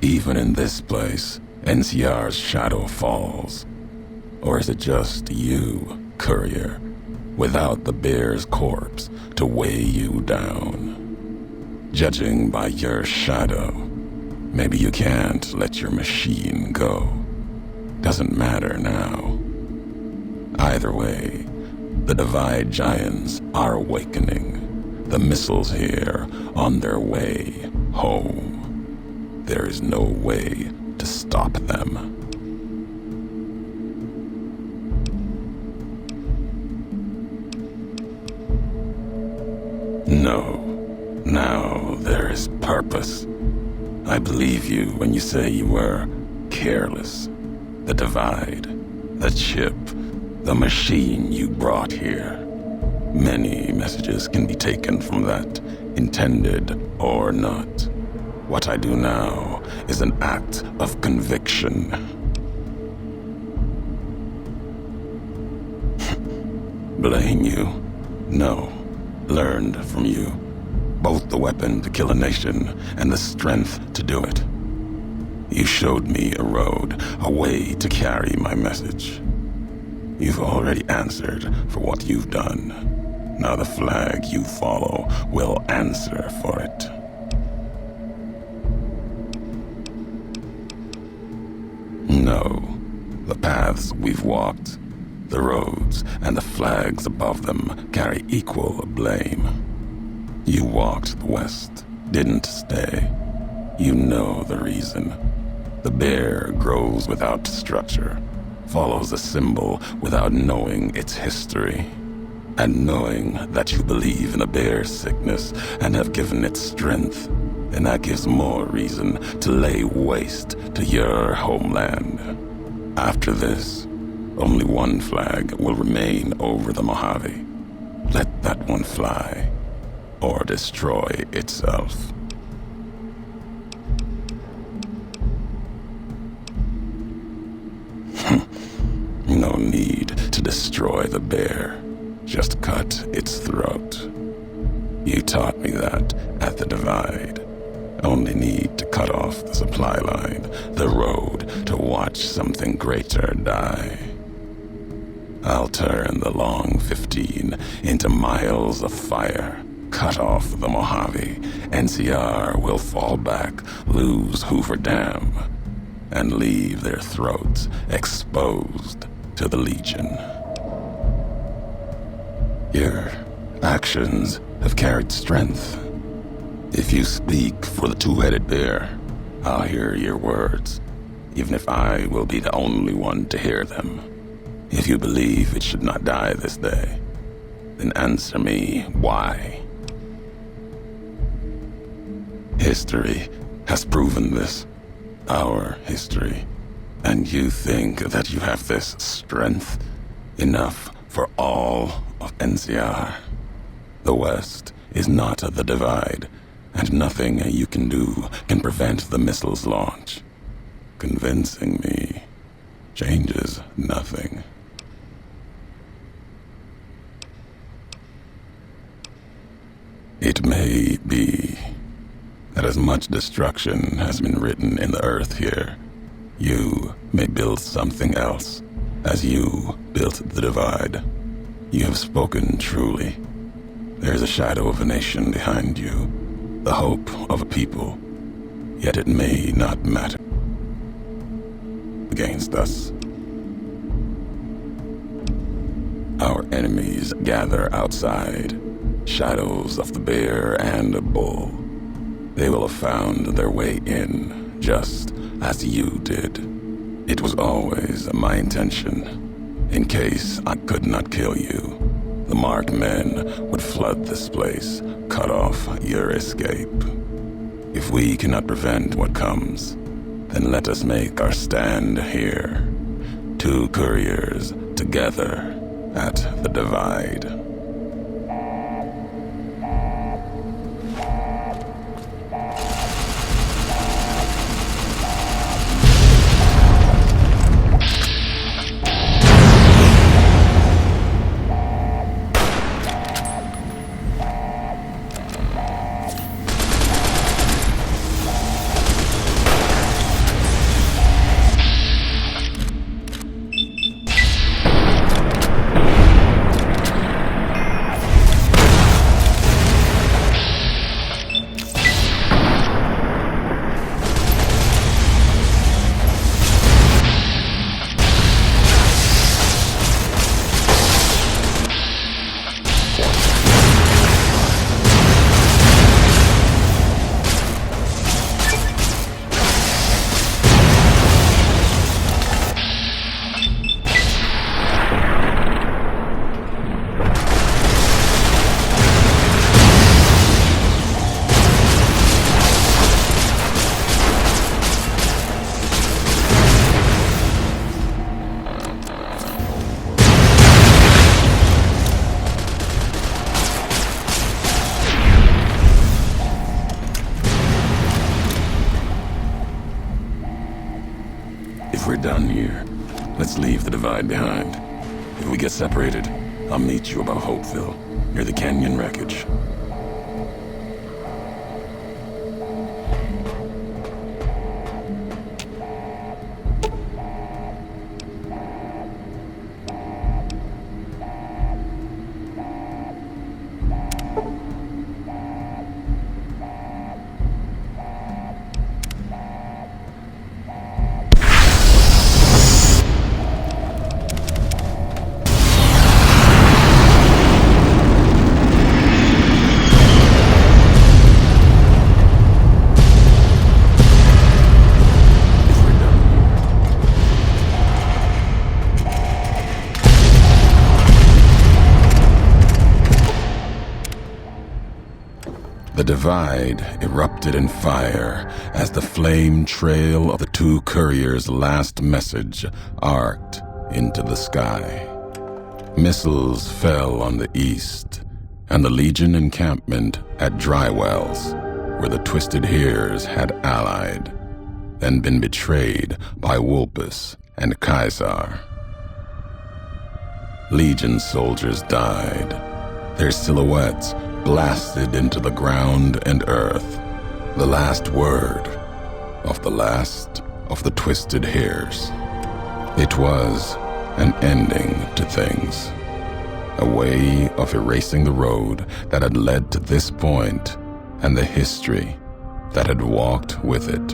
Even in this place, NCR's shadow falls. Or is it just you, Courier? without the bear's corpse to weigh you down. Judging by your shadow, maybe you can't let your machine go. Doesn't matter now. Either way, the Divide Giants are awakening. The missiles here on their way home. There is no way to stop them. No. Now there is purpose. I believe you when you say you were careless. The Divide, the chip, the machine you brought here. Many messages can be taken from that, intended or not. What I do now is an act of conviction. Blame you? No. Learned from you. Both the weapon to kill a nation and the strength to do it. You showed me a road, a way to carry my message. You've already answered for what you've done. Now the flag you follow will answer for it. No, the paths we've walked, the roads and the flags above them carry equal blame. You walked the West, didn't stay. You know the reason. The bear grows without structure, follows a symbol without knowing its history. And knowing that you believe in a bear's sickness and have given it strength, then that gives more reason to lay waste to your homeland. After this, only one flag will remain over the Mojave. Let that one fly, or destroy itself. No need to destroy the bear. Just cut its throat. You taught me that at the Divide. Only need to cut off the supply line, the road to watch something greater die. I'll turn the long 15 into miles of fire. Cut off the Mojave. NCR will fall back, lose Hoover Dam, and leave their throats exposed to the Legion. Your actions have carried strength. If you speak for the two-headed bear, I'll hear your words, even if I will be the only one to hear them. If you believe it should not die this day, then answer me why. History has proven this, our history, and you think that you have this strength, enough for all of NCR. The West is not the Divide, and nothing you can do can prevent the missile's launch. Convincing me changes nothing. It may be that as much destruction has been written in the earth here, you may build something else, as you built the Divide. You have spoken truly. There is a shadow of a nation behind you, the hope of a people, yet it may not matter against us. Our enemies gather outside, shadows of the bear and a bull. They will have found their way in, just as you did. It was always my intention, in case I could not kill you, the marked men would flood this place, cut off your escape. If we cannot prevent what comes, then let us make our stand here. Two couriers together at the Divide. get separated, I'll meet you above Hopeville, near the canyon wreckage. The divide erupted in fire as the flame trail of the two couriers' last message arced into the sky. Missiles fell on the east, and the Legion encampment at Drywells, where the Twisted Heres had allied, then been betrayed by Wulpus and Caesar. Legion soldiers died, their silhouettes blasted into the ground and earth, the last word of the last of the Twisted Heres. It was an ending to things, a way of erasing the road that had led to this point and the history that had walked with it.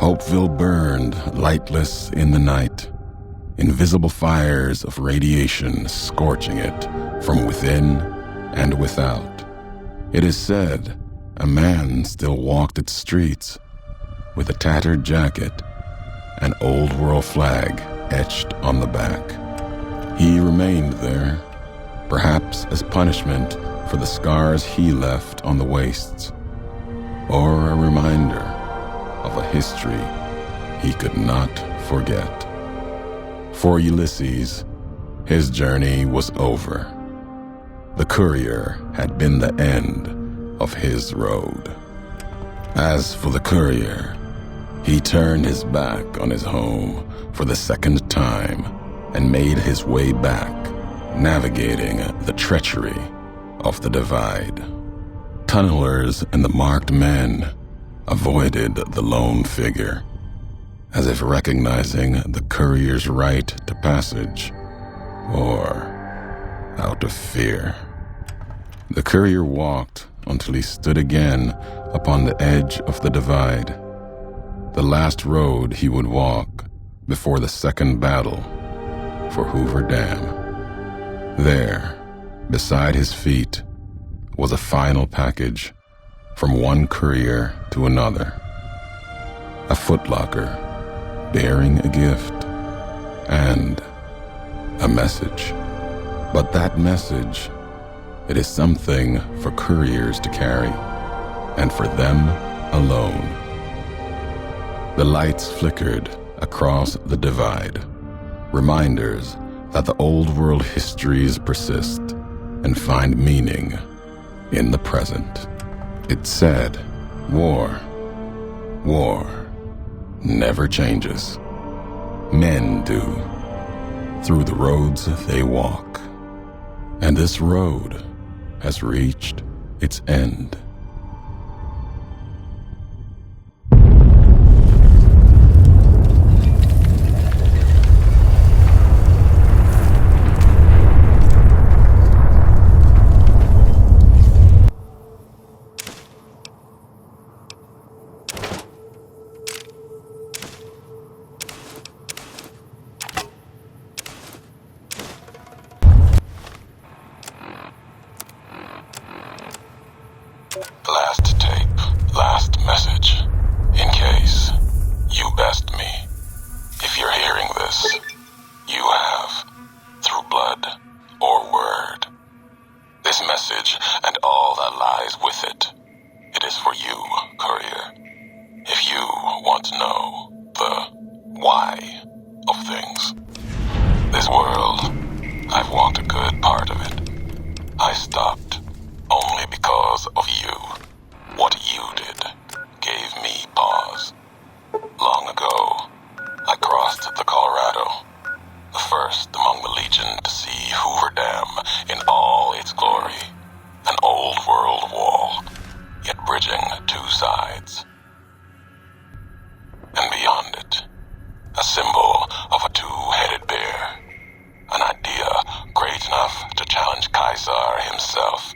Hopeville burned lightless in the night, invisible fires of radiation scorching it from within and without. It is said a man still walked its streets with a tattered jacket, an old world flag etched on the back. He remained there, perhaps as punishment for the scars he left on the wastes, or a reminder of a history he could not forget. For Ulysses, his journey was over. The courier had been the end of his road. As for the courier, he turned his back on his home for the second time and made his way back, navigating the treachery of the divide. Tunnelers and the marked men avoided the lone figure, as if recognizing the courier's right to passage, or out of fear. The courier walked until he stood again upon the edge of the divide, the last road he would walk before the second battle for Hoover Dam. There, beside his feet, was a final package from one courier to another. A footlocker bearing a gift and a message. But that message, it is something for couriers to carry, and for them alone. The lights flickered across the divide, reminders that the old world histories persist and find meaning in the present. It said, war never changes. Men do, through the roads they walk. And this road has reached its end. Face it. It is for you, Courier. If you want to know the why of things. This world, I've walked a good part of it. I stopped only because of you. What you did gave me pause. Long ago, I crossed the Colorado, the first among the Legion to see Hoover Dam in all its glory. An old world wall, yet bridging two sides. And beyond it, a symbol of a two-headed bear. An idea great enough to challenge Caesar himself.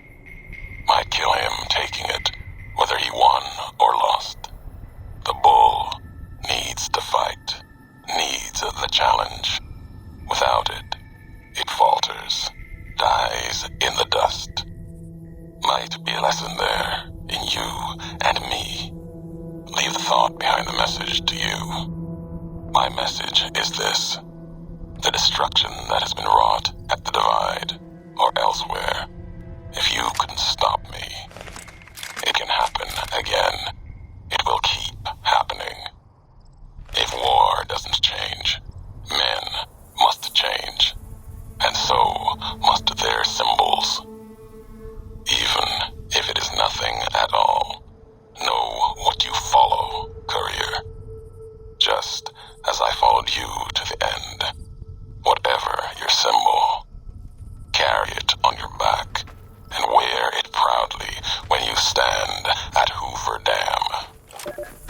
Might kill him taking it, whether he won or lost. The bull needs to fight, needs the challenge. Without it, it falters, dies in the dust. Might be a lesson there, in you and me. Leave the thought behind the message to you. My message is this. The destruction that has been wrought at the Divide, or elsewhere, if you couldn't stop me, it can happen again. It will keep happening. If war doesn't change, men must change, and so must their symbols. Even if it is nothing at all, know what you follow, Courier. Just as I followed you to the end. Whatever your symbol, carry it on your back and wear it proudly when you stand at Hoover Dam.